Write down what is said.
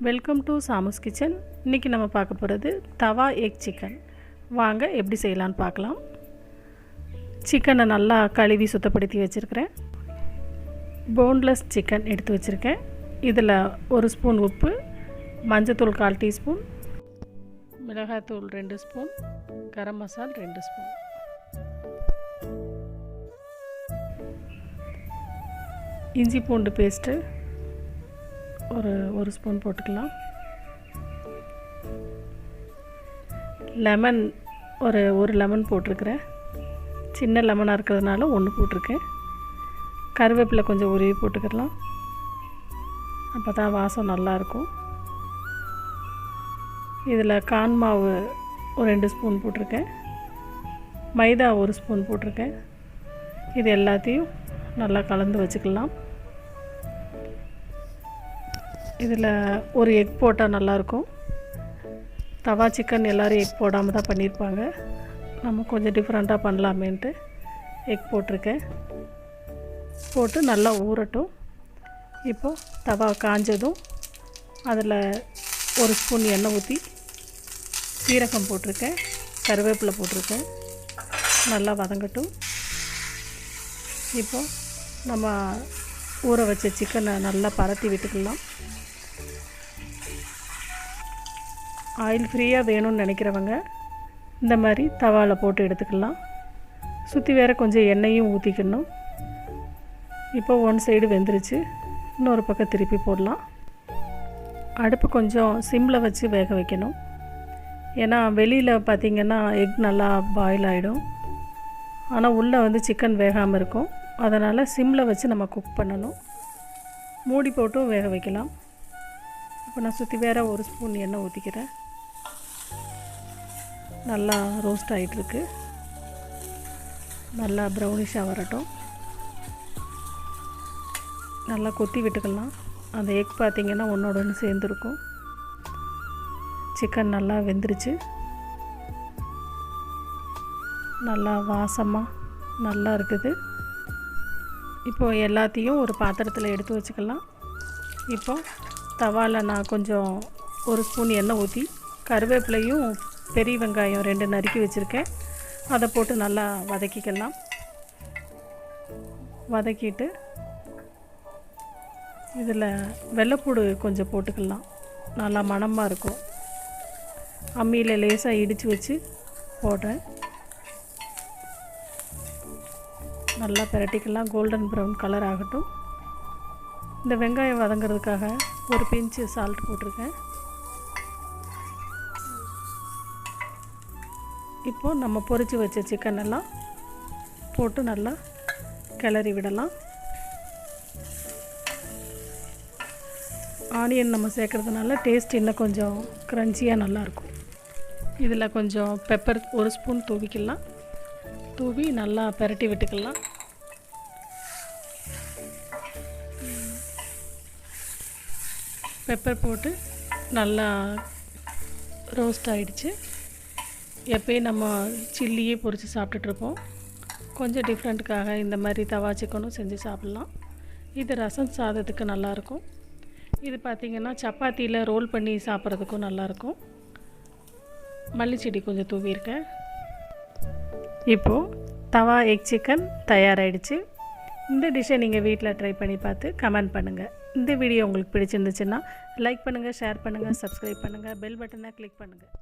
Welcome to சாமுஸ் kitchen. இன்றைக்கி நம்ம பார்க்க போகிறது தவா எக் சிக்கன். வாங்க எப்படி செய்யலான்னு பார்க்கலாம். சிக்கனை நல்லா கழுவி சுத்தப்படுத்தி வச்சுருக்கிறேன். போன்லெஸ் சிக்கன் எடுத்து வச்சுருக்கேன். இதில் 1 ஸ்பூன் உப்பு, மஞ்சத்தூள் 1/4 டீஸ்பூன், மிளகாய்த்தூள் 2 ஸ்பூன், கரம் மசால் 2 ஸ்பூன், இஞ்சி பூண்டு பேஸ்ட்டு ஒரு ஸ்பூன் போட்டுக்கலாம். லெமன் ஒரு லெமன் போட்டிருக்கிறேன். சின்ன லெமனாக இருக்கிறதுனால 1 போட்டிருக்கேன். கருவேப்பிலை கொஞ்சம் உருவி போட்டுக்கலாம். அப்போ தான் வாசம் நல்லாயிருக்கும். இதில் கார்ன் மாவு ஒரு 2 ஸ்பூன் போட்டிருக்கேன். மைதா 1 ஸ்பூன் போட்டிருக்கேன். இது எல்லாத்தையும் நல்லா கலந்து வச்சுக்கலாம். இதில் ஒரு எக் போட்டால் நல்லாயிருக்கும். தவா சிக்கன் எல்லோரும் எக் போடாமல் தான் பண்ணியிருப்பாங்க. நம்ம கொஞ்சம் டிஃப்ரெண்ட்டாக பண்ணலாமேன்ட்டு எக் போட்டிருக்கேன். போட்டு நல்லா ஊறட்டும். இப்போது தவா காஞ்சதும் அதில் 1 ஸ்பூன் எண்ணெய் ஊற்றி சீரகம் போட்டிருக்கேன், கருவேப்பிலை போட்டிருக்கேன். நல்லா வதங்கட்டும். இப்போது நம்ம ஊற வச்ச சிக்கனை நல்லா பரட்டி விட்டுக்கலாம். ஆயில் ஃப்ரீயாக வேணும்னு நினைக்கிறவங்க இந்த மாதிரி தவாவில் போட்டு எடுத்துக்கலாம். சுற்றி வேறு கொஞ்சம் எண்ணெயும் ஊற்றிக்கணும். இப்போ 1 சைடு வெந்துருச்சு. இன்னொரு பக்கம் திருப்பி போடலாம். அடுப்பு கொஞ்சம் சிம்மில் வச்சு வேக வைக்கணும். ஏன்னா வெளியில் பார்த்திங்கன்னா எக் நல்லா பாயில் ஆகிடும். ஆனால் உள்ளே சிக்கன் வேகாமல் இருக்கும். அதனால் சிம்மில் வச்சு நம்ம குக் பண்ணணும். மூடி போட்டும் வேக வைக்கலாம். இப்போ நான் சுற்றி வேறு 1 ஸ்பூன் எண்ணெய் ஊற்றிக்கிறேன். நல்லா ரோஸ்ட் ஆகிட்டுருக்கு. நல்லா ப்ரௌனிஷாக வரட்டும். நல்லா கொத்தி விட்டுக்கலாம். அந்த எக் பார்த்திங்கன்னா ஒன்றோட ஒன்று சேர்ந்துருக்கும். சிக்கன் நல்லா வெந்துருச்சு. நல்லா வாசமாக நல்லா இருக்குது. இப்போது எல்லாத்தையும் ஒரு பாத்திரத்தில் எடுத்து வச்சுக்கலாம். இப்போது தவாவில் நான் கொஞ்சம் 1 ஸ்பூன் எண்ணெய் ஊற்றி கருவேப்பிலையும் பெரிய வெங்காயம் 2 நறுக்கி வச்சுருக்கேன். அதை போட்டு நல்லா வதக்கிக்கலாம். வதக்கிட்டு இதில் வெள்ளைப்பூடு கொஞ்சம் போட்டுக்கலாம். நல்லா மணமாக இருக்கும். அம்மியில் லேசாக இடித்து வச்சு போடுறேன். நல்லா பிரட்டிக்கலாம். கோல்டன் ப்ரௌன் கலர் ஆகட்டும். இந்த வெங்காயம் வதங்கிறதுக்காக ஒரு பிஞ்சு சால்ட் போட்டிருக்கேன். இப்போது நம்ம பொரித்து வச்ச சிக்கன் எல்லாம் போட்டு நல்லா கிளறி விடலாம். ஆனியன் நம்ம சேர்க்குறதுனால டேஸ்ட் இன்னும் கொஞ்சம் க்ரன்ச்சியாக நல்லாயிருக்கும். இதில் கொஞ்சம் பெப்பர் 1 ஸ்பூன் தூவிக்கலாம். தூவி நல்லா பிரட்டி விட்டுக்கலாம். பெப்பர் போட்டு நல்லா ரோஸ்ட் ஆகிடுச்சு. எப்பயும் நம்ம சில்லியே பொரித்து சாப்பிட்டுட்ருப்போம். கொஞ்சம் டிஃப்ரெண்ட்டுக்காக இந்த மாதிரி தவா சிக்கனும் செஞ்சு சாப்பிட்லாம். இது ரசம் சாதத்துக்கு நல்லாயிருக்கும். இது பார்த்திங்கன்னா சப்பாத்தியில் ரோல் பண்ணி சாப்பிட்றதுக்கும் நல்லாயிருக்கும். மல்லிச்செடி கொஞ்சம் தூவியிருக்கேன். இப்போது தவா எக் சிக்கன் தயாராகிடுச்சு. இந்த டிஷ்ஷை நீங்கள் வீட்டில் ட்ரை பண்ணி பார்த்து கமெண்ட் பண்ணுங்கள். இந்த வீடியோ உங்களுக்கு பிடிச்சிருந்துச்சுன்னா லைக் பண்ணுங்கள், ஷேர் பண்ணுங்கள், சப்ஸ்கிரைப் பண்ணுங்கள், பெல் பட்டனை கிளிக் பண்ணுங்கள்.